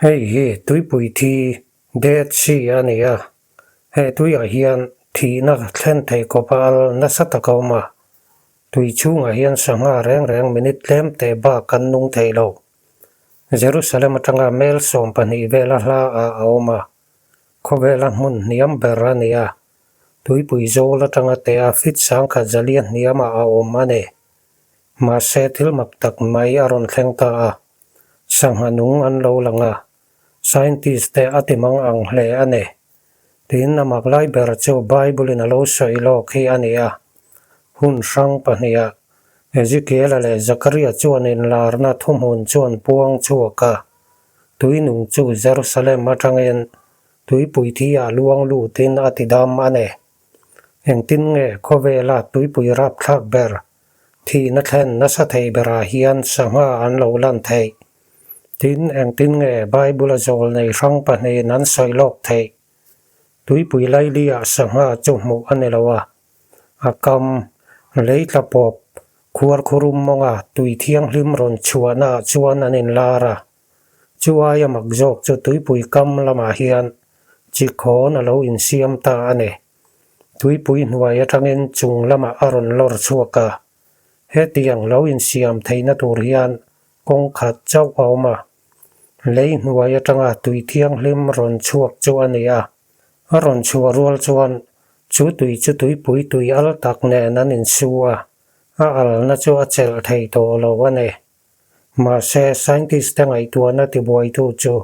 Hei tui pui thi det si ania he tui a hian thi na thlen thei kopal na satakau ma tui chunga hian sanga reng minute lem te ba kan nung thei lo Jerusalem atanga mel som pani vela hla a auma khovela mun niam berania tui pui zola tanga te a fit sang kha zalian niama a omane ma setil maktak mai aron thlengta a sanghanung an lo langa scientist te atimang ang hle ane tin namak lai ber chu bible in a lo soi lo khi ania hun sang pania Ezekiel le Zakaria chuan in larna thumhun chuan puang chuaka tuinung chu Jerusalem atangin tui pui thi a luang lu tin atidam ane engtin nge khovela tui pui rap thak ber thi na thlen na sa thei bera hian sanga an lo lan thei tin engtin nge bible zol nei rang pani nan soi lok thei tui pui lai lia sanga chu mu ane lawa akam leitapop khuar khurum monga tui thiang hlim ron chuana chuan anin lara chuaya makjok chu tui pui kam lama hian chikhon alo in siam ta ane tui pui hnuai atangin chung lama aron lor chuaka hetiang lo in siam theina tur hian kong khat chau auma lei hnuai atanga tui thiang hlim ron chuak chu ania aron chua rual chuan chu tui pui tui al tak ne nan in suwa a al na chu a chel thei to lo ane ma se scientist ngai tu na ti boi tu chu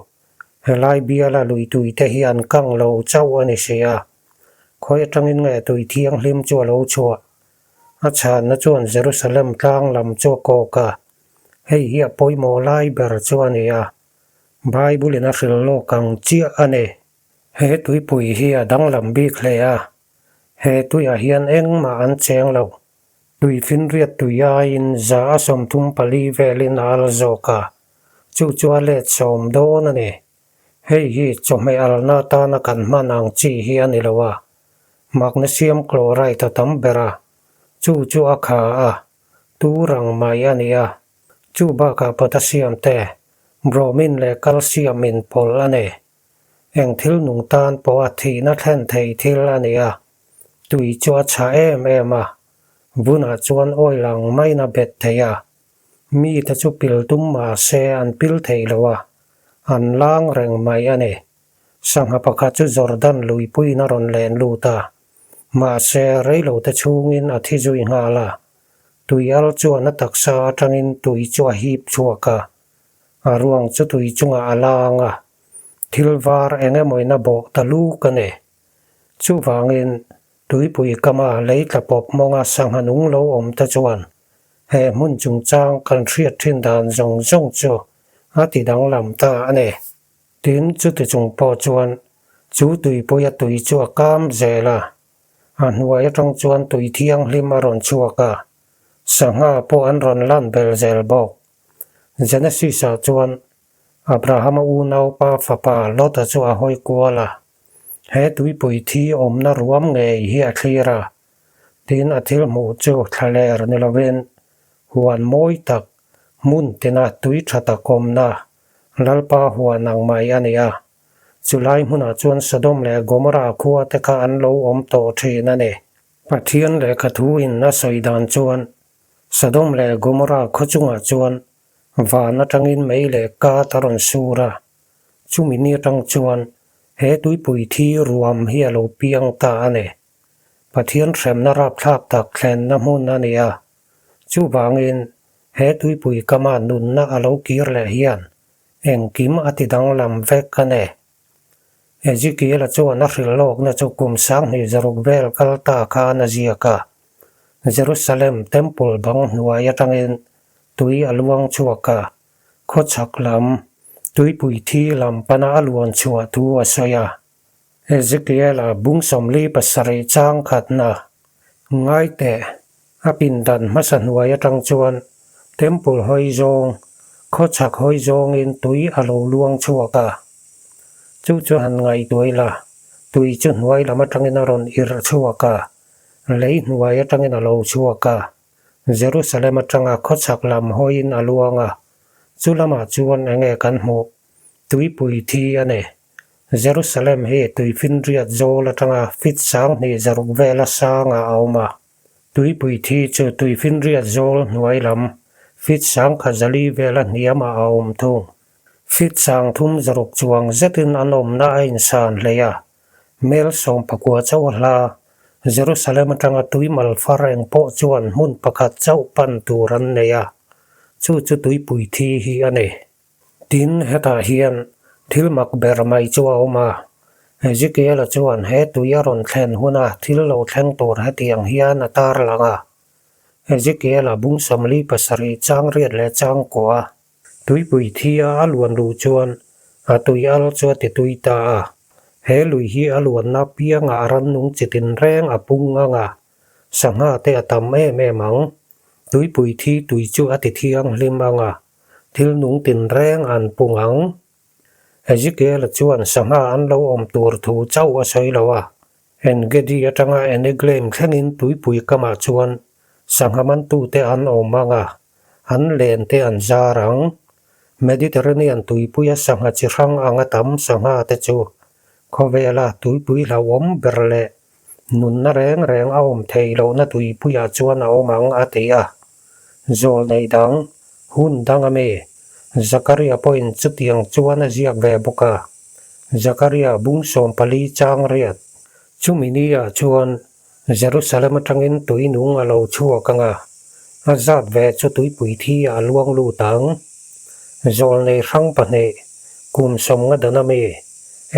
helai biala lui tui te hian kang lo chau ani sia khoi atangin nge tui thiang hlim chu lo chua a chan na chuan Jerusalem tlang lam chu ko ka hei hi poimo lai ber chu ania bible in a ril lo kang chia ane he tui pui hi a dang lam bik hle a he tui a hian eng ma an cheng lo tui fin riat tui a in za som thum pali velin al zoka chu chua le som don ane hei hi chome al na ta na kan manang chi hi ani lawa magnesium chloride tam bera chu akha a tu rang mai ania chu ba ka potassium te bromin le calcium in pol ane eng thil nung tan po a thi na thlen thei thil ania tui chua cha em a buna chuan oilang mai na bet theya mi ta chu pil tum ma se an pil thei lawa an lang reng mai ane sangha pakha chu Jordan lui pui na ron len luta ma se reilo ta chungin a thi zui ngala tui al chuan a taksa atangin tui chua hip chuaka aruang chu tui chunga alanga thilwar engemoi na bo talu kane chu wangin tui pui kama leitapop monga sanghanung lo om ta chuan he mun chung chang kan thriat thin dan zong chu ati dang lam ta ane tin chu te chung po chuan chu tui poya tui chu kam zela an huai atang chuan tui thiang hlim aron chuaka sanga po an ron lan bel zel bok Genesis a chuan Abraham u nau pa fapa lota chu a hoi kuala he tui pui thi om na ruam nge hi a thira tin athil mu chu thaler ni loven huan moi tak mun tena tui thata kom na lalpa huan ang mai ania chulai huna chuan Sodom le Gomora khuwa te kha an lo om to thina ne pathian le khathu in na soidan chuan Sodom le Gomora khochunga chuan van atangin mei le ka taron sura chumini tang chuan he tui pui thi ruam hi alo piang ta ane pathian threm na rap thap tak thlen na mun ania chu wangin he tui pui kama nun na alo kir le hian engkim atidang lam vek ane Ezekiel chuan a ril lok na chu kum sang ni Zerubbabel kalta kha na ziaka Jerusalem temple bang hnuai atangin tui aluang chuaka khochak lam tui pui thi lam pana aluan chua tu asoya Ezekiel a bung somli pasari chang khatna ngai te apin dan masan huai atang chuan temple hoi zong khochak hoi zong in tui alo luang chuaka chu han ngai toila tui chun huai lama tangin aron ir chuaka lei huai atangin alo chuaka Jerusalem atanga khochak lam hoin aluanga chulama chuan enge kan mu ตุยปุยทีอันเนเยรูซาเล็มเฮตุยฟินเรียดโจละตั้งฟิตสังนี่จรุกเวลาสางเอามาตุยปุยทีจูตุยฟินเรียดโจลหน่วยลำฟิตสังขจลีเวลาเนียมาเอาทุ่งฟิตสังทุ่มจรุกจวงเจตินอนมนาอินสานเลยะเมลส่งปกัวเจ้าลาเยรูซาเล็มตั้งตุยมัลฟาเรงโปจวนมุนประคัดเจ้าปันตูรันเนียจูตุยปุยทีฮีอันเนดินเฮตาเฮียนทิลมักเบรไม่จัวออกมาจิกเอลจวนเฮตุยารอนแทนหัวหน้าทิลโลแทงตัวเฮตียงเฮียนตาร์ลังจิกเอลบุ้งสมลีปัสรีจางเรียดและจางกัวตุยปุยทีอาลวนรูจวนตุยอาลจวติตุยตาเฮลุยฮีอาลวนนับเพียงอารันนุงจิตินแรงอปุงสังหาเตอตามแม่มังตุยปุยทีตุยจูอติเทียงลิมทิลนุงตินแรงอันปุงังจิกเอลจวนสังหาอันเราอมตัวถูเจ้าอาศัยเราเอ็นเกดีจังเอ็นเกลมแค่นินตุยปุยกมาจวนสังหามันตูเตอันอมอันเลนเตอันจารังเมดิเตอร์เรเนียนตุยปุยสังหาจิรังอังตัมสังหาเตจูเขาเวลาตุยปุยเราอมเบรเลนุนแรงเอาอมเทยเราณตุยปุยจวนเอามังอาเตียโจลในดังหุ่นดังเมZakaria poin chutiang chuan a ziak ve boka Zakaria bung som pali chang riat chuminia chuan Jerusalem atangin tuinung alo chua kanga azat ve chu tui pui thi a luang lu tang zol nei rang pane kum som nga dana me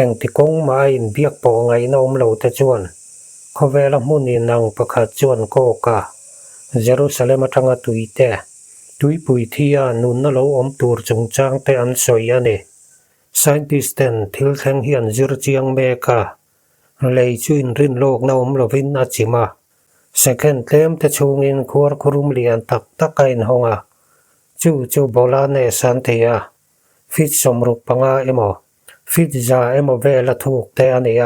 eng ti kong mai in biak po ngai nom lo te chuan khowela muni nang pakhat chuan ko ka Jerusalem atanga tui teตุยปุยที่นุนนเราอมตัวจงจางแต่อันสวยนี่ scientist ทิลแทงเฮียนจิรเจียงเมกาเลยช่วยรินโลกนาอมลวินอาจิมา second เต็มแต่ชงอินควรครุมเลียนตักไก่หงจู่โบราณเนสันเทียฟิตสมรุปปังเอโมฟิตจ่าเอโมเวลถูกแต่อันนี้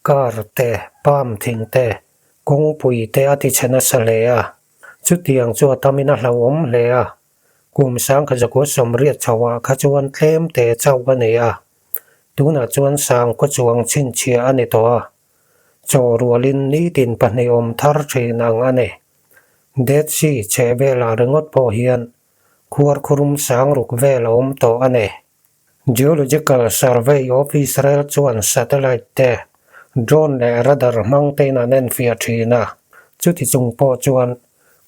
การแต่ปามทิ้งแต่กงปุยแต่อธิชนะสเลจุดเตียงจัวตามินาลาวมเลียกุมสังขจกุสมเรียดชาวขจวนเต็มแต่เจ้าวันนี้ดูน่าจวนสังก็จวงชินเชียอันนี้ตัวโจรัวลินนี้ตินปนิอมทาร์เชนังอันนี้เด็ดชีเชเวลาเรงดพอเฮียนควรครุมสังรุกเวลอมโตอันนี้ Geological Survey of Israel จวนซัตเทไลท์แต่โดรนและรัดาร์มังเตนันเฟียทีนะจุดที่จงพอจวน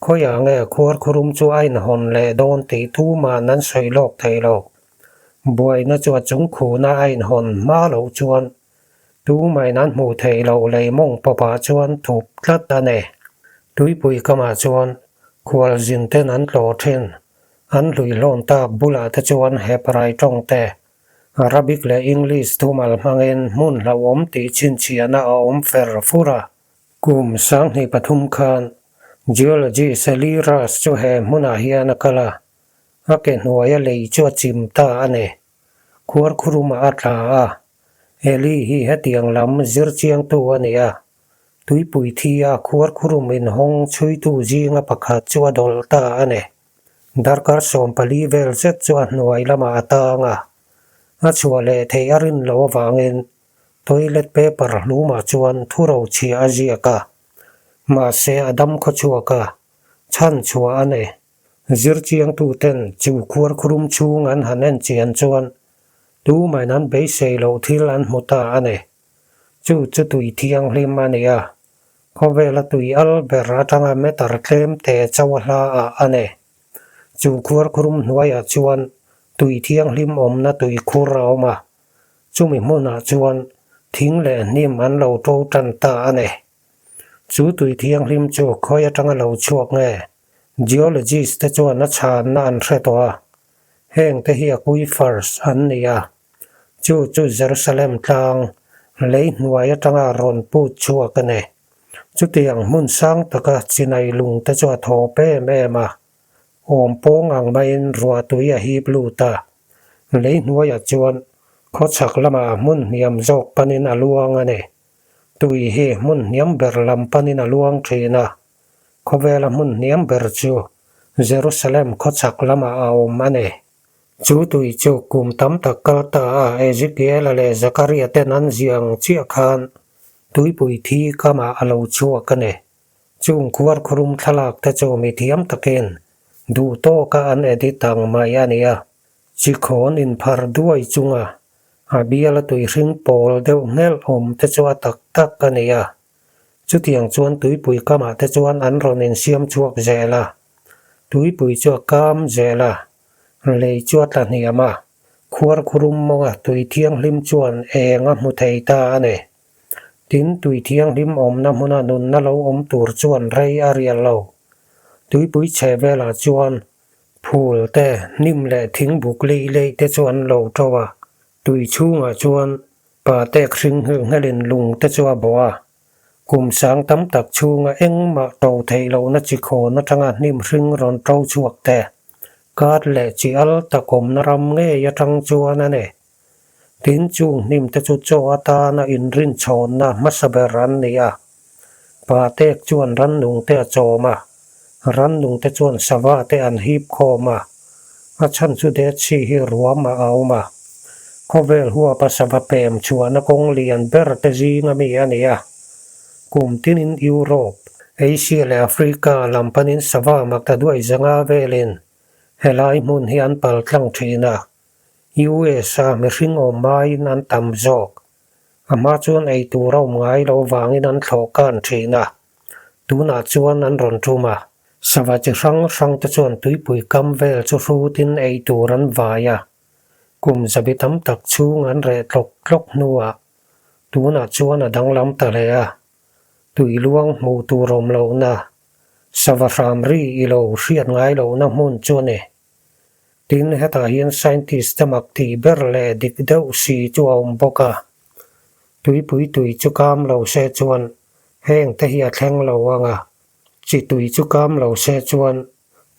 ข้อยางควรครุมจวยนหอนและโดนตีทูมานั้นใส่โลกไทยโลกบวยน่าจวดจงขูนาไอหอนมาเหลาจวนทูไม่นั้นหมู่ไทยเราเลยมงปะปาจวนถูกลัดเนตุยปุยกมาจวนควรจินเตนันโลเทนอันลุยลอนตากบุลาตจวนเฮปไรตรงแต่อาราบิกและอังกฤษทูมัลมังเอ็นมุนละอมตีชินเชียนาอมเฟรฟูระกุมสังในปทุมคานGeology Seliras chu he muna hian kala aken huaya lei chu chimta ane khur khuruma atla eli hi hetiang lam zir chiang tu ania tui pui thia khur khurumin hong chui tu jinga pakhat chu dol ta ane darkar som pali vel zet chu hnuai lama atanga achwale theiarin lo wangin toilet paper luma chuan thuro chi ajiakaมาเสียดำขชัวกะฉันชัวอันเอจิรเจียงตูเต็นจูควรครุมชูงันหันเอ็นเจียนจวนดูไม่นั้นไปเสียโลที่ลันมุตาอันเอจูจะตุยเทียงลิมอันเอเขาเวลาตุยอัลเบราทังเมตรเคลมเตเจ้าลาอันเอจูควรครุมหน่วยจวนตุยเทียงลิมอมนะตุยคูราอมาจูมิมุนาจวนทิ้งเลยนิมอันเราโตจันตาอันเอจูตุยเทียงริมโจคอยจังเราชวกไง Geologist แต่จวนนัชานนันเรตัวแห่งแต่เฮียกุยฟัร์สอันนี้จูเยรูซาเล็มกลางเลยหน่วยจังรอนพูดชวกันเนจุดเตียงมุนสังตะกะจินัยลุงแต่จวดโทเป้แม่มาโอมโป้งอังไม่รัวตุยฮีบลูตาเลยหน่วยจวนเขาฉักละมามุนเนียมจกปันินอลวงอันเนตุยเฮมุนเนียมเบรลัมปันินาลวงเทนะเขาเวลามุนเนียมเบรจูเยรูซาเล็มเขาจักละมาเอามันเอ จูตุยจูกุมตัมตักกาตาเอจิเกลเลซักริยเตนันเจียงเจียคานตุยปุยทีกามาอลาวชัวกันเนจุงควรครุมทลักตะโจมิเทียมตะเกนดูโตกาอันเอดิตังมายาเนียจิโคนอินพาร์ด้วยจุงอาเบียละตุยริงโปลเดวเงลอมตะโจตักตักกันเนียจุดยังจวนตุยปุยกามาตะจวนอันรอนินเซียมชวกเจลาตุยปุยจวกามเจลาเลยจวดละเนียมาควรครุมมงตุยเทียงลิมจวนเองมุทัยตาเนตินตุยเทียงลิมอมน้ำมุนานุนนลอมตูรจวนไรอารียลาตุยปุยเชเวลาจวนพูลแต่นิ่มและทิ้งบุกลีเลยแต่จวนโลจวะตุยชูงจวนป่าแต่ครึงหึงให้เล่นลุงแต่จวบัวกุมสังตั้มตักชูงเอ็งมาโตไทยโลนัจิโคนัทงานนิ่มรึงรอนเต้าชวกแต่กาดและจีอัลตะกมนรำเงยทังจวนั่นเอตินจุงนิมตะจุโจอาตานาอินรินชอนนะมัสเบรันเนียปาเตกจวนรันนุงเตะโจมารันนุงเตะจวนสวะเตอันฮีบโคมาอาชันสุเดชีฮิรัวมาเอามาโคเวลหัวปัสบะเปมชวนกงเลียนเบรเตจีงามีอันเนียกลุ่มตินินยุโรปเอเชียและแอฟริกาลำปนินสวะมักตะด้วยจังอาเวลินเฮลายมุนฮิอันปัลทังทีนะUSA มีริงอมไม้นันตำจอกอามาจวนไอตัวเราไงเราวางนันโลกันทีนะตัวน่าจวนนั้นรอนทุมาสวัสดิ์รังตะจวนตุยปุยกำเวลจะรู้ตินไอตัวรันวายะกุมจะไปทำตักชูงันเรตลกนัวตัวน่าจวนดังลำตะเลยตุยลวงมูตัวรมเรานะสวัสดิ์รามรีอิโลเชียดไงเรานะมุนจวนเนตินเหตุเห็นไซน์ติสต์มักตีเบอร์เลดิกเดาสีจัวอมบกะตุยปุยตุยจุกามเราเสจวนแห้งแต่เหียแทงเราว่างจิตุยจุกามเราเสจวน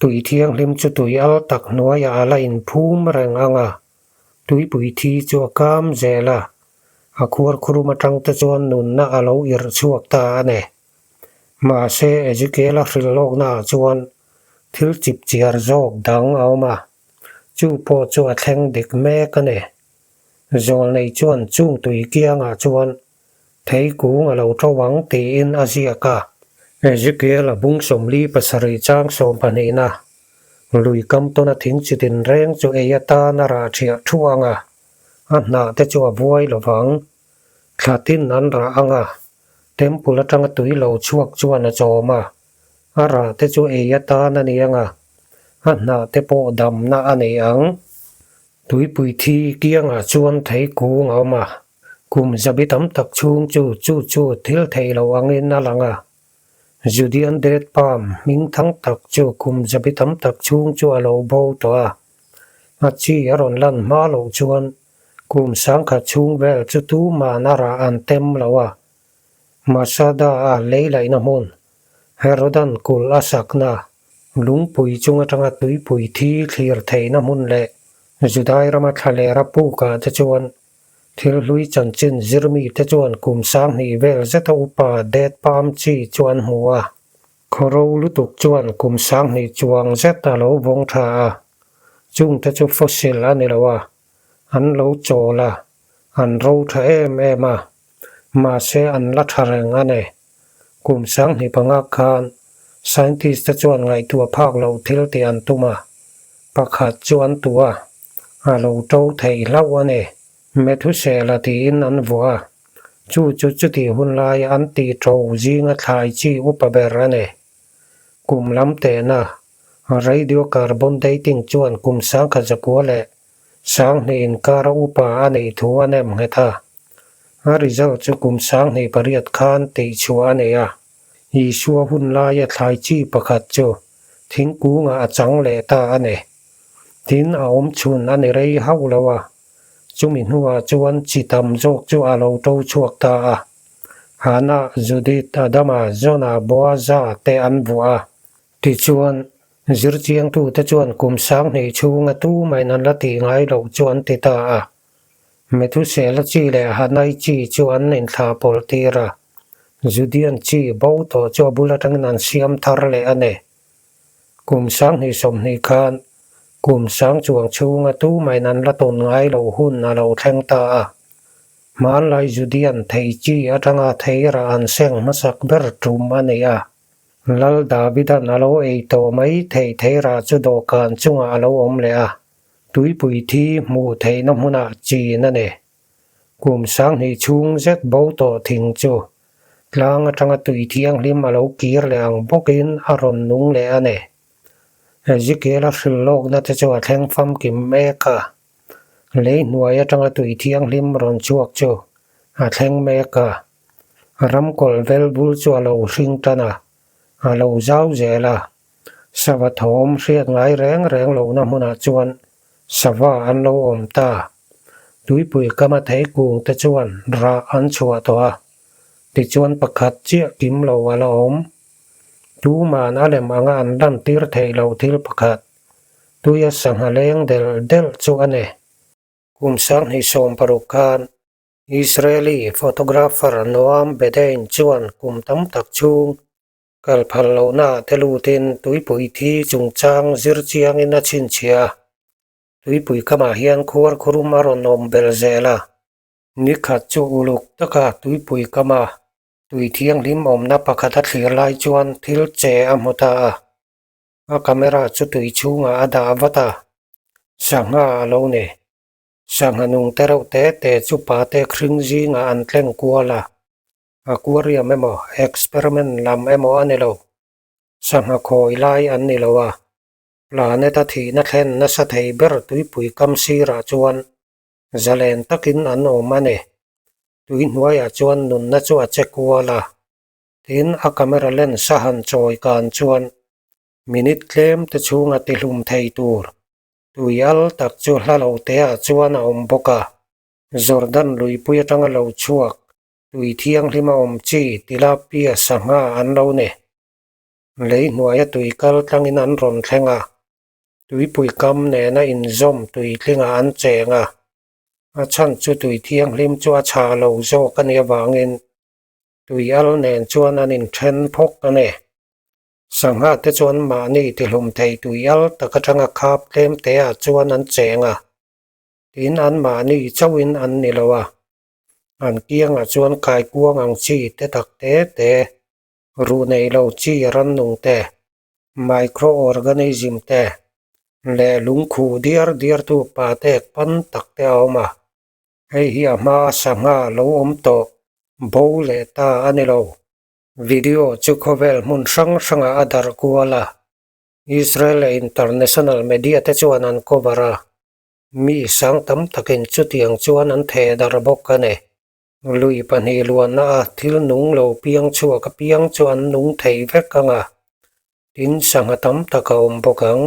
ตุยเทียงลิมจุตุยอัลตักนัวยาอะไรอินภูมิแรงตุยปุยทีจัวกามเจล่าอาควรครูมาตังตะจวนนุนน่าอาเราอิรชวกตาเนมาเซเอจิเกลาฟิลโลกน่าจวนทิลจิบเจียร์โจกดังเอามาจูพอจวดแทงเด็กแม่กันเนจอลในจวนจุงตุยเกียงจวนไทยกูงเราทวังตีอินอาเซียกาเอจิเกลบุงสมลีปัสริจางสมปนีนะลุยกำต้นทิ้งจิตินแรงจูเอยตานาราเชียทัวงอันนาเตจัวบวยระวังคลาตินนันราเต็มปุระจังตุยเราชวกจวนจอมาอาราเตจูเอยตานันเองอันนาเตโปดำนาอันเองตุยปุยทีเกียงจวนไทยกูงเอามากุมจะไปทำตักชุงจูทิลไทยเราอังเงินนาลังจูดีอันเดดปามมิงทั้งตักจูกุมจะไปทำตักชุงจูเราโบตัวอาชีอรอนลันมาเราจวนกุมสังขชุงเวลจุตูมานาราอันเต็มเรามาซาดาเลไลนามุนเฮโรดันกุลอาสักนาลุงปุยจุงจังตุยปุยทีเคลียร์ไทยน้ำมุนเละจุดได้รามาทะเลรับปูกาตะจวนทิลลุยจันจินจิรมีตะจวนกุมสังนีเวลเจตอุปาเดดปามจีจวนหัวคอรูลุตุกจวนกุมสังนีจวงเจตาโลวงทาจุงตะจุฟอสซิลอันนี้ละวะอันโลโจละอันโรทเอมาเซอันลัทเรงอันเนกุมสังนีปังอาคารscientist จวนไงตัวภาคเราทิลเตียนตุมาประคัดจวนตัวเราโตไทยเล่าวันเนเมทุเซลตีอินอันวัวจุดที่หุ่นลายอันตีโตจีงทายจีอุปเบรเนกุมลำเตนะไรเดียวคาร์บอนไดติงจวนกุมสังขจกัวเละสังนินการอุปาอันทัวเนมเฮตาอาริจัลจุกุมสังนิปริยดคานติชัวเนียอีชัวหุ่นลายทายจีประคัดจูทิ้งกูงาจังเลตาอันเนทิ้งอาอมชุนอันเนไรเฮาละวะจุมินหัวจวนจิตามโจกจูอาโลโตชวกตาฮานาจุดิตาดามาจนาบัวซาเตอันบัวที่จวนจิรเจียงตูตะจวนกุมสังในชูงตูไม่นันละตีไงเราจวนติตาเมทุเสลจีเลฮานายจีจวนนินทาปอลตีระจุดียนจีบ่าวต่อจวบุลตังนันเสียมทาร์เลอันเนกุมสังในสมในคาน กุมสังจวงชูงตู้ไม่นั้นละตนไงเราหุ่นเราแทงตามาลายจุดียนไทจีอัตงาไทยราอันเซงมาสักเบรตุมมันยาลัลดาบิดันอโลเอโตไม่ไทยราจุดอการจุงอโลอมเลยตุยปุยทีมูไทยน้ำมุนาจีนั่นเองกุมสังให้ชุงเจ็ดเบาโตทิ้งจูลางจังตุยเทียงลิมอโลกีร์เลงบกินอารมณ์นุงเลยเนจิเกลฟิลโลกนัดจะว่าแทงฟัมกิมเมกาเลยหน่วยจังตุยเทียงลิมรอนจวกจูแทงเมการำกอลเวลบุลจูเราชิงตันะเราเจ้าเจล่าสวัสดิ์มเรียกไงแรงเราน้ำมุนาจวนสว่าอันเราอมตาตุยปุยก็มาไทยกุงตะจวนราอันชัวตัวติจวนประคัดเจียกิมเราว่าเราอมดูมานาเลมางานดันตีรไทยเราทิลประคัดตุยสังหาเลงเดลจวนเนกุมสังให้สมปรุการอิสราเอลีฟอโตกราฟเฟอร์โนอัมเบเดนจวนกุมตั้มตักชุงกัลพัลโลนาเทลูตินตุยปุยทีจุงจางซิรเจียงอินาชินเชียตุยปุยก็มาเฮียนควรครุมารอนอมเบลเซลานิขัดจูอุลุกตะกาตุยปุยก็มาตุยเทียงลิมอมนับปะคัดเสียลายจวนทิลเจอมตาอาคาเมราจุตุยชูงอาดาวตาสังหาโลเนสังหานุงเตเราเตจุปาเตครึ่งจีงอันเตลงกัวละอากัวเรียมเอโมเอ็กซ์เพร์เมนต์ลำเอโมอันนี้เราสังหาคอยไลอันนี้เราว่าลาเนตัทีนักเล่นนัสเทยเบอร์ตุยปุยกัมซีราจวนจะเล่นตักินอันโอมันเนตุยหน่วยจวนนุนนัจวเจกัวละทินอาคาเมราเล่นสหันจอยการจวนมินิทเลมตะชูงติลุมไทยตูร์ตุยอัลตักจูลาเราเตะจวนอมบกาจอร์แดนลุยปุยตังเราชวกตุยเทียงลิมาอมจีติลาเปียสังหาอันเราเนเลยหน่วยตุยกัลตังอินันรอนเทงาตุยปุยกำเนนะอินซอมตุยเทงอันเจงาอาชันจูตุยเทียงลิมจัวชาเราโจกันยาวางินตุยอัลเนนจวนอันอินเทนพกกันเนสังหาเตจวนมานีติลุมไทยตุยอัลตะกะจังคาบเต็มเตะจวนอันเจงาทินอันมานีเจ้าวินอันนิลวะอันเกียงจวนกายกวงอังชีเตตักเตรูในเราจีรันนุงเตไมโครออร์แกนิซึมเตและลุงคูเดียร์ตูปาเตปันตักเตเอามาให้เฮียมาสังหาเราอมโตโบเลตาอันนี้เราวิดีโอจุกเวลมุนสังอาดาร์กัวลาอิสราเอลอินเตอร์เนชั่นแนลมีเดียเตจวนันโคบารามีสังตัมตักินจุดยังจวนันเทดาร์บกกันเนลุยปันฮีลวนนาทิลนุงเราเปียงชัวกับเปียงจวนนุงไทยเวกกังอ่ะทินสังหตัมตะกอมบกัง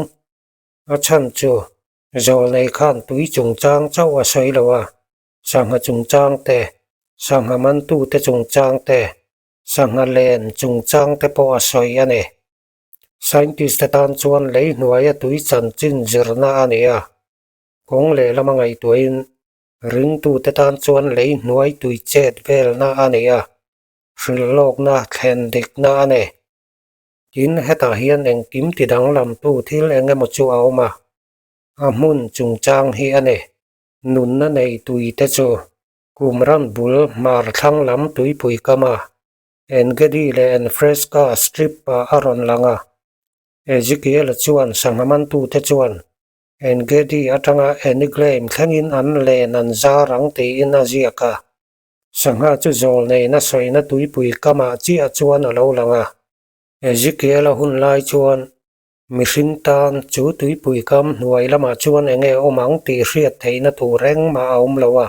อาชันจูโจในขันตุยจงจางเจ้าว่าใช่แล้วว่าสังหจงจางเตสังหมันตูเตจงจางเตสังหเลนจงจางเตปว่าใช่อันเนไซน์ติสต์ตันจวนเลยหน่วยตุยจันจินจิรนาอันเนียคงเลยละมังไอตัวอินรึงตูเตตันจวนเลยหน่วยตุยเจ็ดเวลนาอันเนียฟิลโลกนาแทนเด็กนาอันเนจินเฮตาเฮียนเองกิมติดังลำตูที่เองหมดจูเอามาอามุนจงจางเฮียนเนนุนนั่นเอตุยเตจูกุมรันบุลมาทั้งลำตุยปุยกามาเอ็นเกดีเลนเฟรสกาสตริปปาอารอนลังาเอจิเกลจวนสังมันตูเตจวนเอ็นเกดีอัตงาเอนิเกลมแข่งอินอันเลนันจารังตีอินาจิกาสังหาจุโจลเนนัสวยนัตุยปุยกามาจีอจวนอลาวลังาเอจิเกลหุ่นลายจวนมิสินตันจูตุยปุยกำหน่วยละมาจวนเองอมังตีเรียดไทยนัตูเร่งมาเอามลาวะ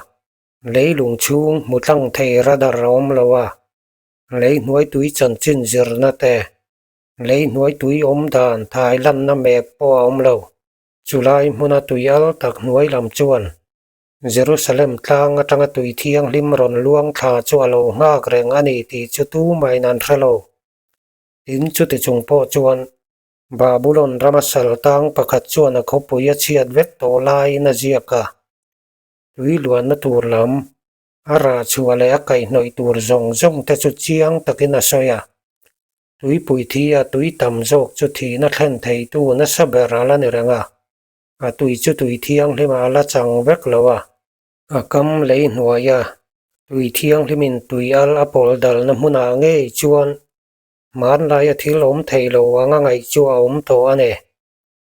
เลยลุงชูงมุตังไทยระดารอมลาวะเลยหน่วยตุยจันจินจิรนาเตเลยหน่วยตุยอมดานไทยลันน้ำเมกปออมลาวจุลัยมุนาตุยอัลตักหน่วยลำจวนเยรูซาเล็มทางจังตุยเทียงลิมรอนลวงทาจวโลงากเรงอันนี้ตีจุตูไม่นันเทโลอินจุติจงปอจวนบาบูลอนรามาสัลตังประคัดจวนขบุยเชียดเวตโตลายนาเจียกะตุยล้วนนตูร์ลำอาราชัวเลอไกหน่อยตูร์จงแต่จุดเชียงตะกินาสอยตุยปุยทีตุยตำโจกจุดทีนักเล่นไทยตูนัสเบราลานิรังะ ตุยจุตุยเทียงที่มาละจังเวกแล้วกำเลยหน่วยตุยเทียงที่มินตุยอัลอปอลดัลน้ำมุนาเงยจวนมันลายทิลอมไทโลวางไงจัวอมโตอันเน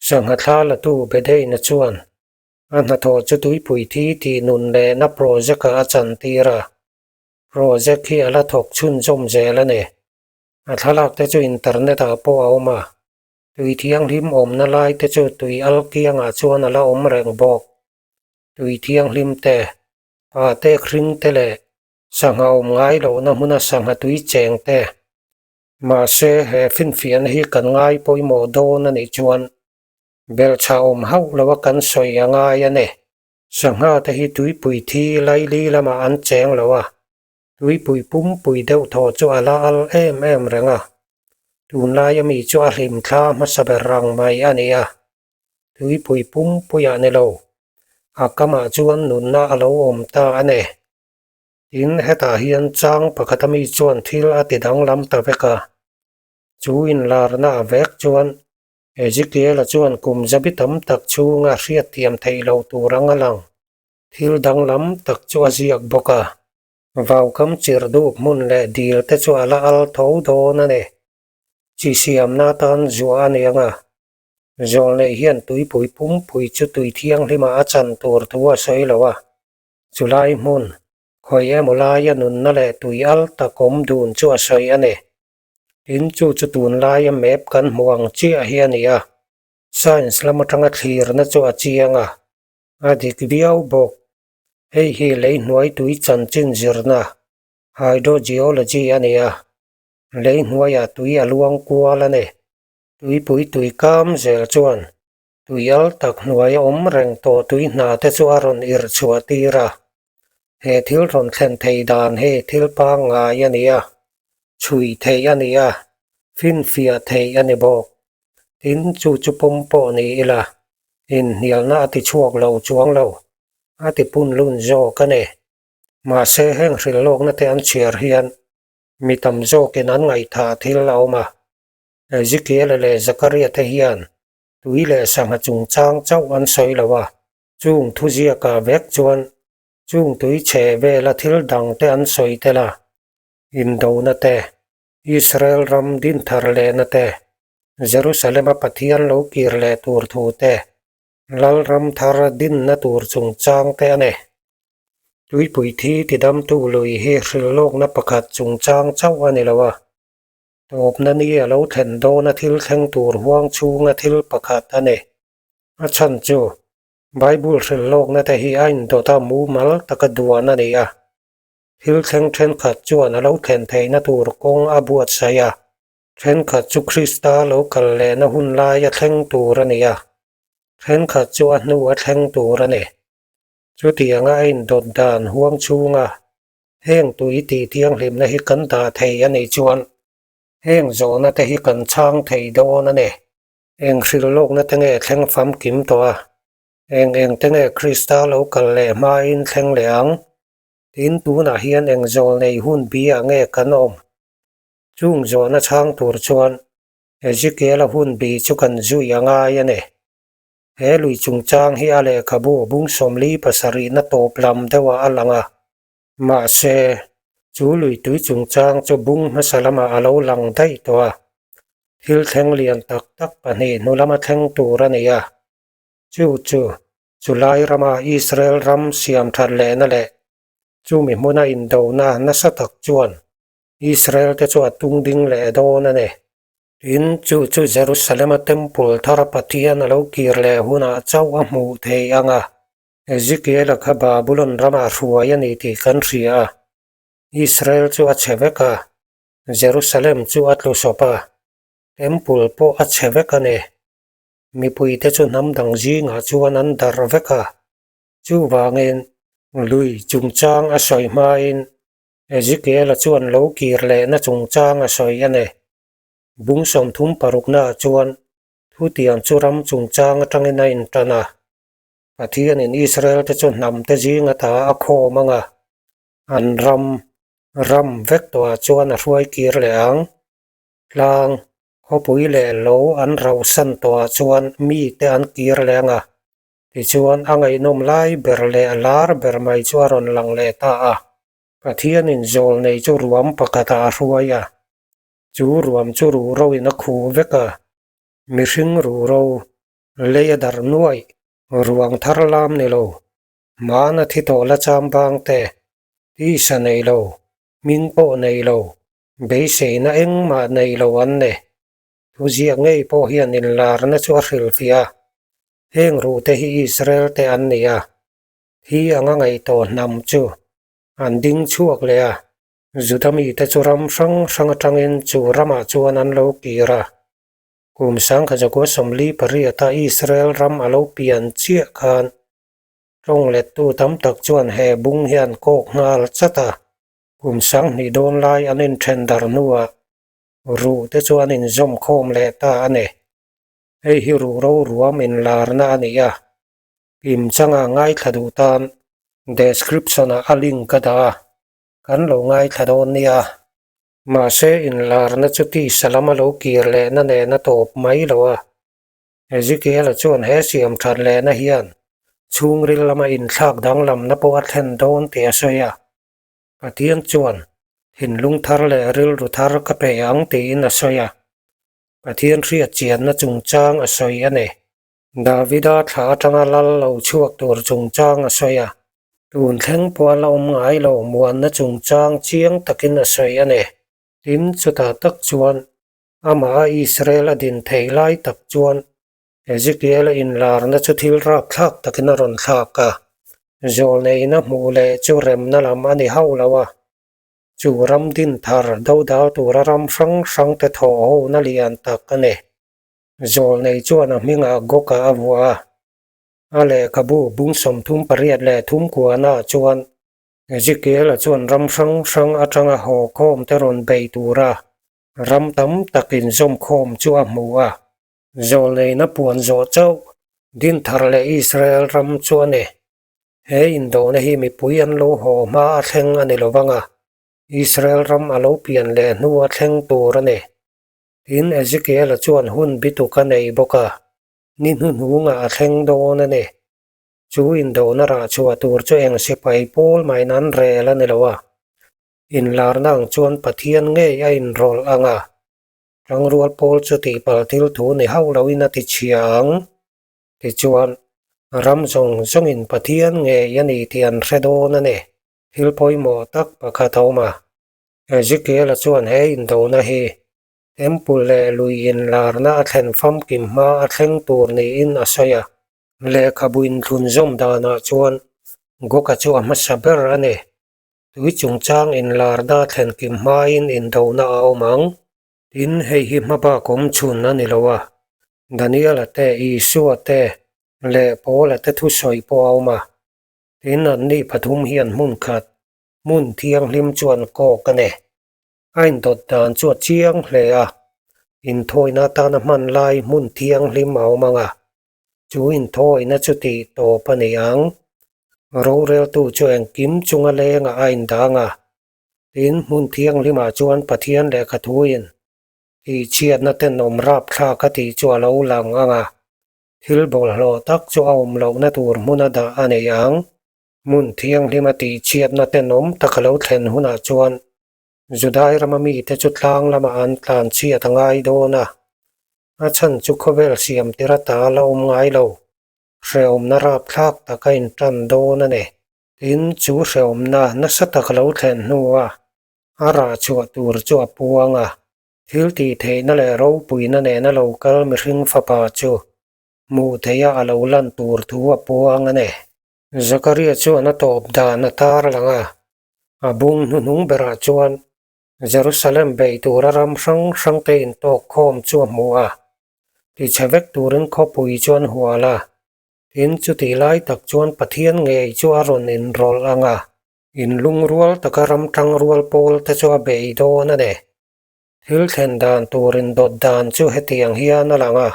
สังหัตลาละตูเบเดนจวนอันหัทอจุตุยปุยทีนุนเลนับโปรเจกต์อาจันตีระโปรเจกต์ที่อัลทอกชุนจมเจละเนอัทลักเตจูอินเทอร์เน็ตอาปเอามาตุยเทียงลิมอมนาลายเตจูตุยอัลเกียงอาจวนละอมแรงบอกตุยเทียงลิมเตปาเตคริงเตเลสังหาอมง่ายโลนะมุนาสังหตุยเจงเตมาเซเฮฟินเฟียนฮีกันง่ายปอยโมโดนันอิจวนเบลชาอมเฮาละวกันสวยง่ายเนสังหาเตฮิตุยปุยทีไลลีละมาอันเจงละวะตุยปุยปุ่มปุยเดวทอจัวละอัลเอ็มเรงตุนลายมีจัวริมทามาสเบรังไม่อันนี้ตุยปุยปุ่มปุยอันเนโลอากามาจวนนุนนาอโลอมตาอันเนอินเฮตาฮิอันจังปะกตมีจวนทิลอติดังลำตะเวกาจูอินลาร์นาเวกจวนเอจิเกลจวนกุมจับิตัมตักชูงาเรียเทียมไทยโลตูรังอลังทิลดังลำตักจัวจีอักบกาวาวคำจิรดูมุนเลดีลเตจัวละอัลทาวโดนันเนจีซีอัมนาตันจัวอันยังจอลเลเฮียนตุยปุยปุ่มปุยจุตุยเทียงที่มาอาจันตัวตัวสวยละวะจุไลมุนคอยมุลายนุนนั่นแหละตุยอัลตะกมดูนจัวสวยอันเนอินจูจุตุนลายเมบกันมวงเจียเฮียนี่ไซน์ละมาทั้งอัดฮีรนะจัวเจียงอดีตวิวบอกเฮ้ยเลยหน่วยตุยจันจินจิรนะไฮโดรจีโอโลจีอันนี้เลยหน่วยตุยลวงกัวละเนตุยปุยตุยกามเจลจวนตุยอัลตักหน่วยอมแรงโตตุยนาเตจัวรอนอิรชัวตีระเฮทิลรอนเทนเทดานเฮทิลปางงายอันนี้ชุยเทอันนี้ฟินเฟียเทอันนี้บอกอินจูจุปมโปนี่ละอินเนียลนาติชวกเราจวงเราอาติปุ่นลุนโจกันเนมาเซแห่งสิโลกนั่นเตอันเชียร์เฮียนมีตำโจกันนั้นไงท่าที่เรามาเอจิเกลเลซักเรียเทียนตุยเลสังหจุงจางเจ้าอันสวยละวะจุงทุจียกาเวกจวนจุงตุยเชเวลทิลดังเตอันสวยเตละอินโดนัเตอิสราเอลรัมดินทาร์เลนเตเยรูซาเล็มปะเทียนโลกีร์เลตูร์ทูเตลัลรัมทาร์ดินนัตูร์จุงจางเตเนตุยปุยทีติดำตูลุยเฮริโลกนับประคัดจุงจางเจ้าอันนี้ละวะตบนันนี่เราเทนโดนัทิลแข่งตูร์ห่วงชูนัทิลประคัดอันนี้ฉันจูไบเบิลริโลกนัทฮีอินโดตามูมัลตะกดวนันนี่ทิลแข่งเทนขัดจวนเราเทนเทนัตูร์กงอบัวชายาเทนขัดจุคริสตาโลกัลเลนหุนลายแข่งตูร์นี่เทนขัดจวนนัวแข่งตูร์นี่จุดที่ยังไงโดดดานห่วงชูแห้งตุยตีเทียงลิมนะฮิกันตาไทยอันนี้จวนแห้งโจนะแต่ฮิกันช่างไทยโดนั่นเองคริลโลกนะตั้งแต่แข่งฟัมกิมตัวเองตั้งแต่คริสตัลโลกันเลมาอินแข่งเหลียงทินตูน่ะเฮียนเองโจในหุ่นบียงกันอมจุงโจนะช่างตัวจวนเอจิเกลหุ่นบีจุกันจุยังไงอันนี้เฮลุยจุงจางฮิอาเลคาบูบุงสมลีปัสรีนัตโตปลัมเทวะอัลลังมาเซจูลุยตุยจุงจางจูบุงมาสลามาอาลาลังได้ตัวฮิลแทงเลียนตักปนีนุลามาแทงตูรันเนียจูไลรามาอิสราเอลรัมเซียมทัดเลนั่นแหละจูมีมุนาอินโดนานัสตักจวนอิสราเอลจะจวดตุงดิงเลโดนั่นเองอินจูเยรูซาเล็มเต็มพุลทาราปฏิยานเรากีร์เลหุนาเจ้าอมูเทียงเอจิเกลขบาบุลนรามารัวยันอิติกันเรียอิสราเอลจูอัจเชเวกาเยรูซาเล็มจูอัตลุสปาเต็มพุลโปอัจเชเวกาเนมีปุยเตจูนำดังจีงาจวนนันดาร์เวกาจูวางเงินลุยจุงจางอสอยมาอินเอจิเกลจวนเรากีร์เลนะจุงจางอสอยยันเนบุงสมทุมปรุกนาจวนทุเตียนจุรัมจุงจางจังเงินอินตนาปะเทียนอินอิสราเอลจะจนนำเตจีงตาอโคมังอันรัมเวกตัวจวนรวยกีร์เลงลางเขาปุยเลโลอันเราสันตัวจวนมีแต่อันกีร์เลง ti chuan angai nom lai ber le alar ber mai chu ron lang le ta a pathian in zol nei chu ruam pakata ruaya chu ruam chu ru ro in a khu veka mi hring ru ro le dar nuai ruang thar lam ni lo mana thi to la cham bang te ti sa nei lo min po nei lo be se na eng ma nei lo an ne tu zia ngei po hian in lar na chu hril fia heng ru te hi Israel te an nia hi anga ngai to nam chu an ding chuak le a zutami te chu ram sang atangin chu rama chuan an lo kira kum sang kha jago somli paria ta Israel ram alo pian chia khan rong le tu tam tak chuan he bung hian kok ngal chata kum sang ni don lai anin thendar nuwa ru te chuan in zom khom le ta ane ei hi ru ro ruam in lar na ania kim changa ngai thadu tan description a aling kada kan lo ngai thadon nia ma se in lar na chuti salama lo kir le na ne na top mai lo a Ezekiel chuan he siam than le na hian chung ril lama in thak dang lam na po athen don te soya pathian chuan hin lung thar le ril ru thar ka pe ang te in a soya pathian riat chian na chung chang a soi ane Davida tha tanga lal lo chuak tur chung chang a soya tun thleng po lo ngai lo muan na chung chang chiang takin a soi ane tin chuta tak chuan ama Israel adin theilai tak chuan Ezekiel in lar na chu thil rap thak takin ron thaka zol nei na mu le chu rem na lam ani haulawa chu ram din thar do da tur ram sang te tho ho na lian tak ane zol nei chuan a minga goka awwa ale kabu bung som thum pariat le thum kwa na chuan Ezekiel chuan ram sang atanga ho khom te ron bei tura ram tam takin zom khom chu a muwa zol nei na puan zo chau din thar le Israel ram chuan e he indo na hi mi puian lo ho ma thleng ani lowanga Israel ram alo pian le nuwa thleng tur ane in Ezekiel chuan hun bitu ka nei boka nin hun hunga a thleng don ane chu indo na ra chu atur chu eng sipai pol mai nan rel ani lowa in lar nang chuan pathian nge a in rol anga rang rual pol chu ti pal thil thu ni haulo in ati chiang ti chuan ram zong in pathian nge yani tian redon ane thil poimo tak pakhathoma Ezekiel chuan he indo na hi temple le lui in lar na thlen fam kim ma a thleng tur ni in asaya le khabuin thun zom dana chuan goka chu ama saber ane tui chung chang in lar da thlen kim ma in do na omang tin hei hi maba kom chun na ni lowa Daniel te Isu te le Paul te thu soi po awma tin an ni pathum hian mun khat mun thiang lim chuan ko kane ain dot dan chu chiang hle a in thoi na ta na man lai mun thiang lim awmanga chu in thoi na chu ti to paniang ro rel tu chu eng kim chunga lenga ain danga tin mun thiang lima chuan pathian le khathuin i chiat na ten nom rap thla ka ti chu lo lang anga thil bol hlo tak chu awm lo na tur muna da aneyang mun thiang lima ti chiat na ten nom takalo thlen huna chuan Judai ramami te chu tlang lama an tlan chiat angai do na a chan chu khovel siam tira ta lo ngai lo hreom na rap thak takain tan do na ne tin chu hreom na sa takalo thlen nuwa ara chu tur chu apuanga thil ti the na le ro pui na ne na local mi hring fa pa chu mu theya alo lan tur thu apuanga ne Zakaria chu na top da na tar langa abung nung bera chuan Jerusalem bei tur ram sang te in to khom chu muwa ti chawek turin khopui chuan huala in chu ti lai tak chuan pathian nge chu aron in rol anga in lung rual takaram tang rual pol te chu bei do na ne thil thlen dan turin dot dan chu hetiang hian alanga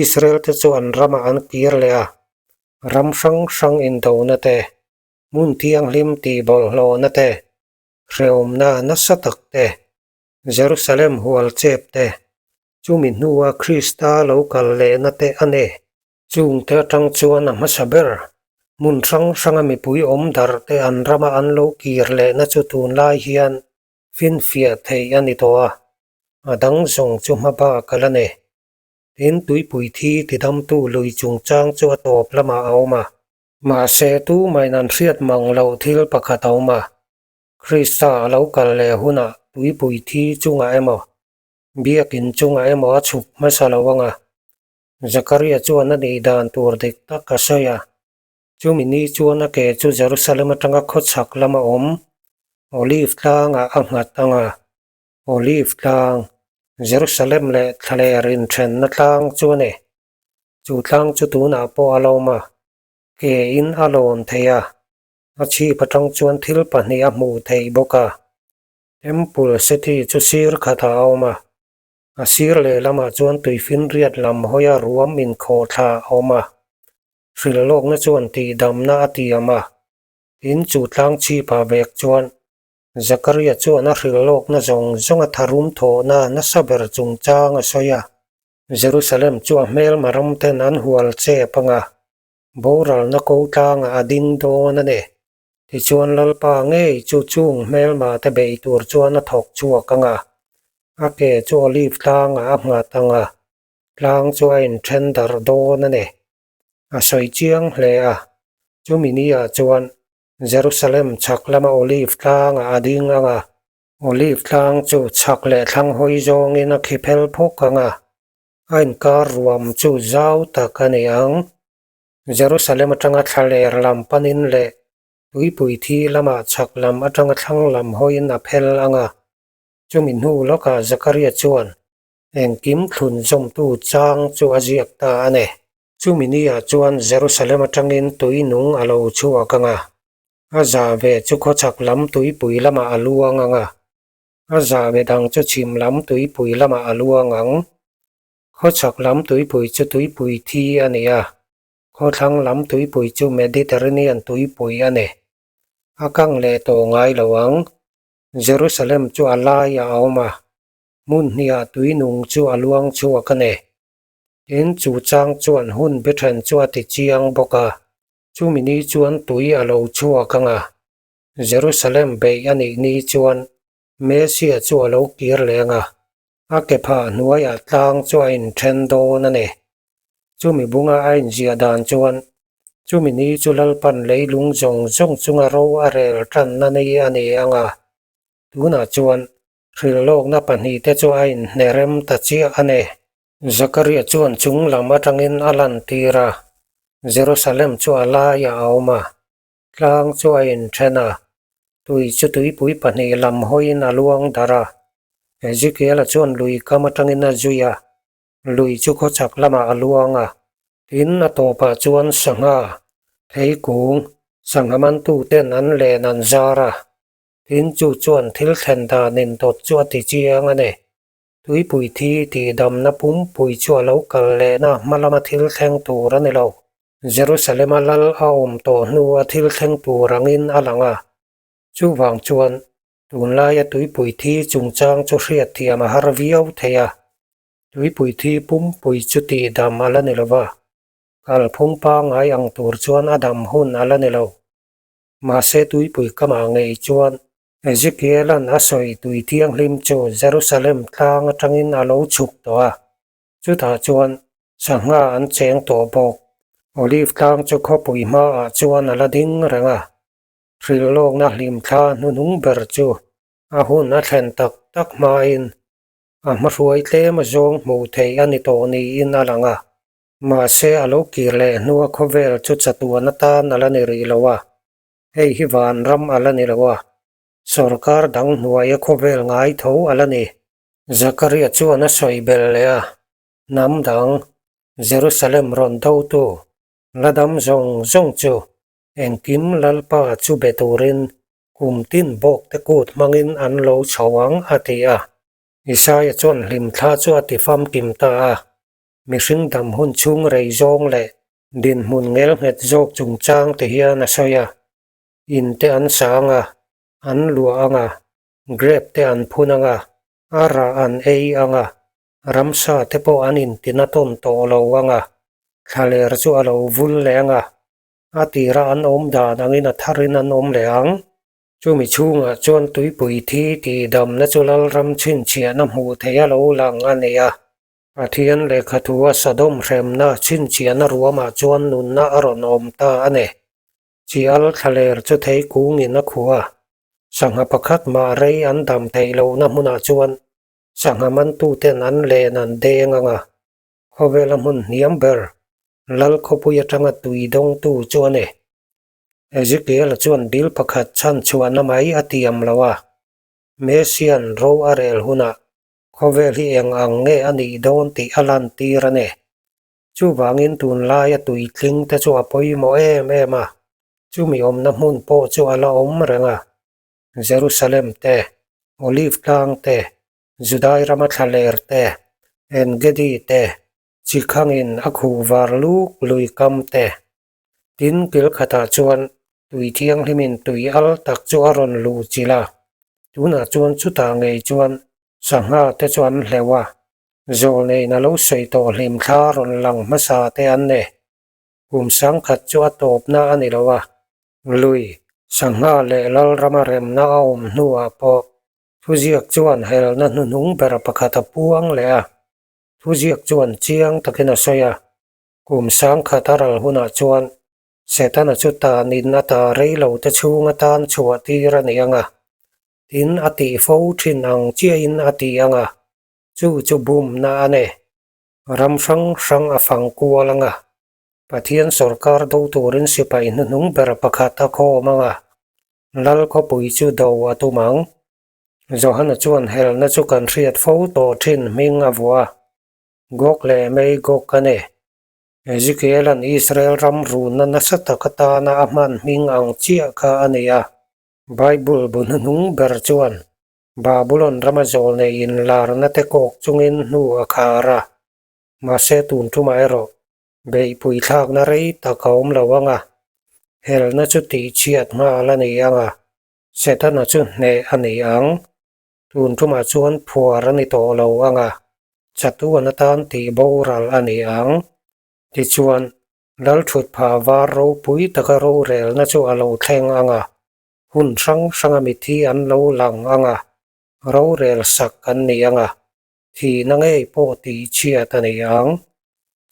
Israel te chu an rama an kir le a ram sang in do na te mun tiang lim ti bol lo na te reom na satak te Jerusalem hual chep te chu min nuwa Krista local le na te ane chung te tang chuan ma saber mun sang mi pui om dar te an rama an lo kir le na chu tun lai hian fin fia thei ani to adang zong chu ma ba kalane tin tui pui thi ti dam tu lui chung chang chu top lama auma ma se tu mai nan riat mang lo thil pakhat auma krista lo kal le huna tui pui thi chunga emo biakin chunga emo chuk ma salawanga Zakaria chuan ani dan tur dik tak kasaya chumini chuan a ke chu Jerusalem atanga khochak lama om olive tlang a angat anga olive tlang Jerusalem le thalerin then na tlang chuane chu tlang chu tu na po aloma ke in alon theya achi patang chuan thil pahni a mu thei boka temple city chu sir khatha awma asir le lama chuan tuifin riat lam hoya ruam in kho tha awma rilok na chuan ti dam na ati ama in chu tlang chi pa vek chuan Zakaria chuan a rilok na zong a tharum tho na saber chung chang a soya Jerusalem chuan mel maram ten an hual che panga boral na ko tlang a ding do na ne ti chuan lalpa nge chu chung mel ma te bei tur chuan a thok chuak anga ake chu olive tlang a nga tanga tlang chu in tender do na ne a soi chiang hle a chu minia chuan Jerusalem chak lama olive tlang a ding anga olive tlang chu chak le thlang hoi zong in a khipel phok anga ain kar ruam chu zau takani ang Jerusalem atanga thaler lam panin le tui pui thi lama chak lam atanga thlang lam hoin a phel anga chumin hu loka Zakaria chuan engkim thlun zom tu chang chu aziak ta ane chuminia chuan Jerusalem atangin tui nung alo chuak anga aza ve chu khochak lam tui pui lama aluang anga aza ve dang chu chim lam tui pui lama aluang ang khochak lam tui pui chu tui pui thi ania kho thlang lam tui pui chu Mediterranean tui pui ane akang le to ngai lawang Jerusalem chu alaya awma mun nia tui nung chu aluang chu akane in chu chang chuan hun bethan chu ati chiang boka chumini chuan tui alo chu akanga Jerusalem be ani ni chuan Mesia chu alo kir lenga akepa nuaya tlang chu in thendo na ne chumi bunga ain zia dan chuan chumini chu lalpan leilung zong chunga ro arel tan na nei ani anga tuna chuan rilok na panhi te chu ain nerem ta chi ane Zakaria chuan chung lama tangin alan tira Jerusalem chu alaya awma tlang chu ain thena tui chu tui pui panhi lam hoin aluang dara Ezekiel chuan lui kama tangin a zuya lui chu khochak lama aluanga tin a topa chuan sanga thei kung sangaman tu ten an le nan zara tin chu chuan thil thlen da nin tot chu ati chiang ane tui pui thi ti dam na pum pui chu lo kal le na malama thil thleng tur ani lo Jerusalem alal aom to nu a thil thleng tur angin alanga chu wang chuan tun lai tui pui thi chung chang chu hriat thiam a har viau theya tui pui thi pum pui chu ti dam alani lova kal phung pa ngai ang tur chuan adam hun alani lo ma se tui pui kama ngei chuan Ezekiel an asoi tui thiang hlim chu Jerusalem tlang atangin alo chuk toa chu ta chuan sanga an cheng to bok olive tlang chu kho pui ma a chuan ala ding ranga rilok na hlim thla nunung ber chu a hun a thlen tak ma in a ma ruai tle ma zong mu thei ani to ni in alanga ma se alo kirle nuwa khovel chu chatuan atan alani ri lawa hei hi van ram alani lawa Sarkar dang nuaya khovel ngai tho alani Zakaria chuan a soi bel lea nam dang Jerusalem ron tho tu ladam zong chu engkim lalpa chu beturin kumtin bok te kut mangin an lo chawang atia Isaya chuan hlim thla chu ati fam kim ta mi hring dam hun chung rei zong le din mun ngel het zok chung chang te hian a soya in te an sanga an lua anga grape te an phunanga ara an ei anga ramsa te po anin tinaton to lo anga ทะเลรจูอโลวุลแรงอาตีระอันอมดานังอินทารินันอมแรงจูมีชูงจวนตุยปุยทีตีดำและจุลลรำชินเชียน้ำหูเทียโลลังอันเนียอาเทียนเลขทัวสะดมเรมนาชินเชียนรัวมาจวนนุนนาอรนอมตาอันเนจีอัลทะเลรจูเทกุงอินนักหัวสังหประคัดมาเรยอันดำเทโลน้ำมุนาจวนสังหมันตูเตนันเลนันเดงงะเขาเวลมุนเนียมเบอร์ลัลขบุยจังตุยดงตูจวนเนเอจิเกลจวนดิลประคัดชันชวนน้ำไออติยมลาวะเมเซียนโรอาเรลหุนะเขาเวลีเองอังเงอันนี้โดนติอลันตีระเนจูบางินตุนลายตุยลิงแต่จูอปอยโมเอมาจูมีอมน้ำมุนโปจูอลาอมเรงเยรูซาเล็มเตโอลิฟลางเตจุดายรามัทเลร์เตเอ็นเกดีเตจิคังอินอคูวาร์ลูกลุยกัมเตดินกิลขตาจวนตุยเทียงลิมินตุยอัลตักจวรอนลูจิลาตุนาจวนจุตาเงยจวนสังหาเตจวนเลวะโจลเนนลูสวยโตลิมคารอนลังมาซาเตอันเนกุมสังขัดจวตบนาอันิลวะลุยสังหาเลลลรามาเรมนาอมนัวปอทุจิกจวนเฮลนันนุงเบรปะคาตาปวงเลอะทุจิกจวนเจียงตะกินาสยากุมสังขัดรัลหุนาจวนเสตันจุตานินนาตาเรยเหลาตะชูงตานชัวตีระเนียงทินอติฟูทินังเจียอินอติยังจูบุมนาเนรำสังอฟังกัวลังปะเทียนสรการดูตูรินสิไปนุงเบรปะคาตาโคมังลัลก็ปุยจูดาวตุมังจอหันจวนเฮลนจุกันเรียดฟูโตทินมิงอวัวกกเลไม่กกกันเนเอจิเกลันอิสราเอลรำรูนันสัตกตานาอามันมิงอังเจียคาอันเนียไบเบิลบุนนุงเบรจวนบาบุลอนรามาโจลเนอินลาร์นัตเกกจุงอินนูอาคาระมาเซตุนทุมาเอโรเบยปุยทากนารีตะกาวมลาวังเฮลนจุติเชียดมาลันยังเซตันจุเนอันนี้อังตุนทุมาจวนพัวรันิโตลาวังจัตุวนตานตีโบรัลอันนี้อังดิจวนลัลชุดภาวารูปุยตะกรูเรลนจุอโลเทงหุ่นสังมิธีอันโลลังรูเรลสักอันนี้ที่นังเอโปตีเชียตันนี้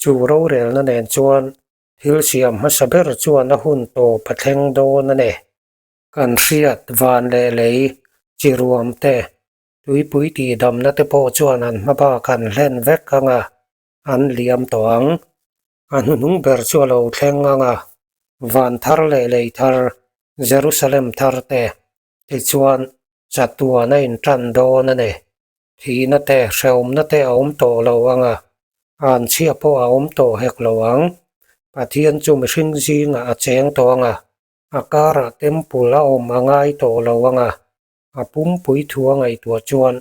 จูรูเรลนั่นเองจวนฮิลเซียมมาสเบรจวนนะหุ่นโตปะเทงโดนั่นเองกันเสียดวานเลจิรวมเตตุยปุยตีดำนัตโปจวนอันมาบ้ากันเล่นเวกอันเลียมตวงอันนุงเบรจวนเราเทงวานทาร์เลทาร์เยรูซาเล็มทาร์เตติจวนจัดตัวในอินทรันโดนั่นเองที่นั่นเตเชลมนั่นเตอมโตเราอันเชียโปอมโตเฮกลวังปะเทียนจุมชิงจีงเจงตวงอาการะเต็มปุละอมง่ายโตลวังปุ่มปุยทัวงไอตัวจวน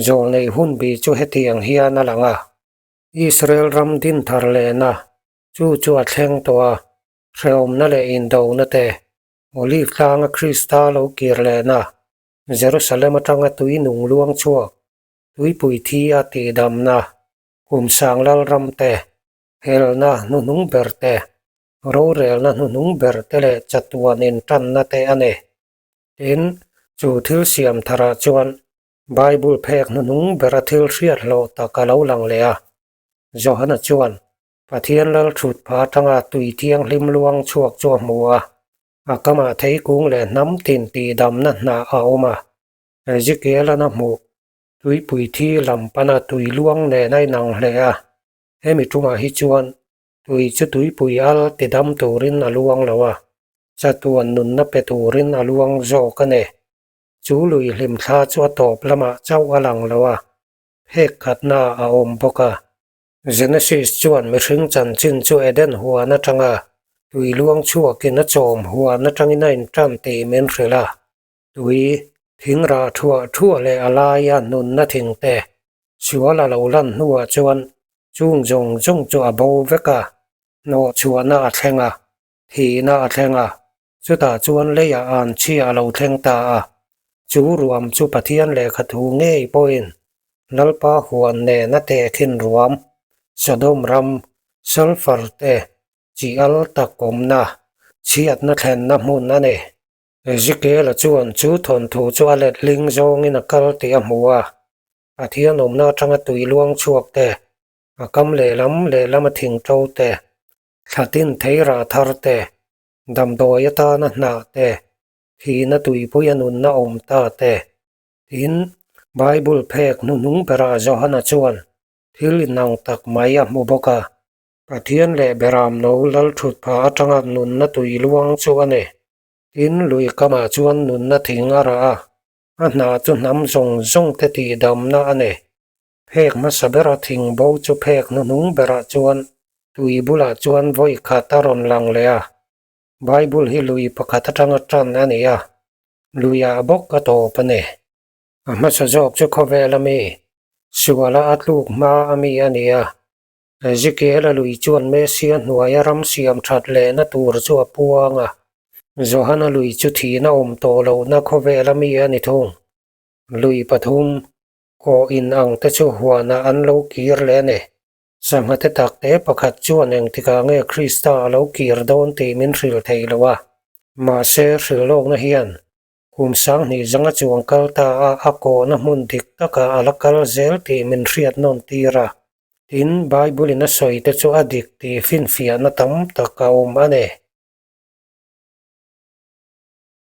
โจในหุ่นบีจูเฮตียงเฮียนลังอิสราเอลรำดินทาร์เลนะจูจวดแทงตัวเชลมนั่นเลอินโดนั่นเตโอลิฟลางคริสตาโลกิร์เลนะเยรูซาเล็มตั้งตุยหนุ่งลวงชัวตุยปุยทีอาตีดำนะกุมสังลัลรำเตเฮลนะนุงเบรเตโรเรลนะนุงเบรเตเลจัตวานินตันนะเตอันเนอินจูทิลเซียมทาราจวนไบเบิลเพกนุงเบรทิลเชียโลตะกะลาลังเลจอหันจวนปะเทียนลัลชุดพาทังตุยเทียงลิมลวงชวกจวมัวอากามาเทกุงเลน้ำตินตีดำนั่นนาเอามาเอจิเกลนะมูตุยปุยทีลำปนาตุยลวงเนในนังเลเฮมิทุมาฮิจวนตุยจุตุยปุยอัลติดำตูรินอลวงละวะจัตวนนุนนับเปตูรินอลวงโจกันเนจูลุยลิมทาจวตอบละมาเจ้าอลังละวะเฮกขัดนาอาอมบกเจเนซิสจวนไม่ถึงจันจินจูเอเดนหัวนัจังตุยลวงชั่วกินนจอมหัวนัจังอินัยจันตีเมนเรลาตุยทิ้งราทั่วเลอลายานุนนัทิงเตชัวละเหลาลันหัวจวนจุงจงจัวโบเวกโนชัวนาเทงทีนาเทงจุตาจวนเลยอันเชียเราเทงตาจูรวมจูปะเทียนเลขทูเงยปอยน์ลัลปาหัวเนนเตขินรวมสะดมร sulfur te chi al takom na chiat na thlen na mun ane Ezekiel chuan chu thon thu chu alet ling zong in akal ti amua athian omna tanga tui luang chuak te akam le lam thing to te thlatin theira thar te dam doyata na na te hi na tui puyanun na om ta te in Bible phek nu nung pera johana chuan thil nang tak maya muboka pathian le beram no lal thut pha atanga nun na tui luang chuane in lui kama chuan nun na thingara a na chu nam zong te ti dam na ane phek ma sabera thing bo chu phek nu nung bera chuan tui bula chuan voi khataron lang le a Bible hi lui pakhat atanga tran ania luya bok ka to pane ama sa jok chu khovela mi suala atluk ma ami ania Ezekiel lui chuan me sia nuaya ram siam that le na tur chu apuanga Johana lui chu thi na to lo na khovela mi ani thung lui pathum ko in ang te chu huana an lo kir le ne samate tak te pakhat chuan eng tika nge Krista lo kir don ti min ril theilowa ma se rilok na hian kum sang ni zanga chuang kal ta a ko na mun dik taka alakal zel ti min riat non tira in Bible na soi te chu adik ti fin fia na tam taka ane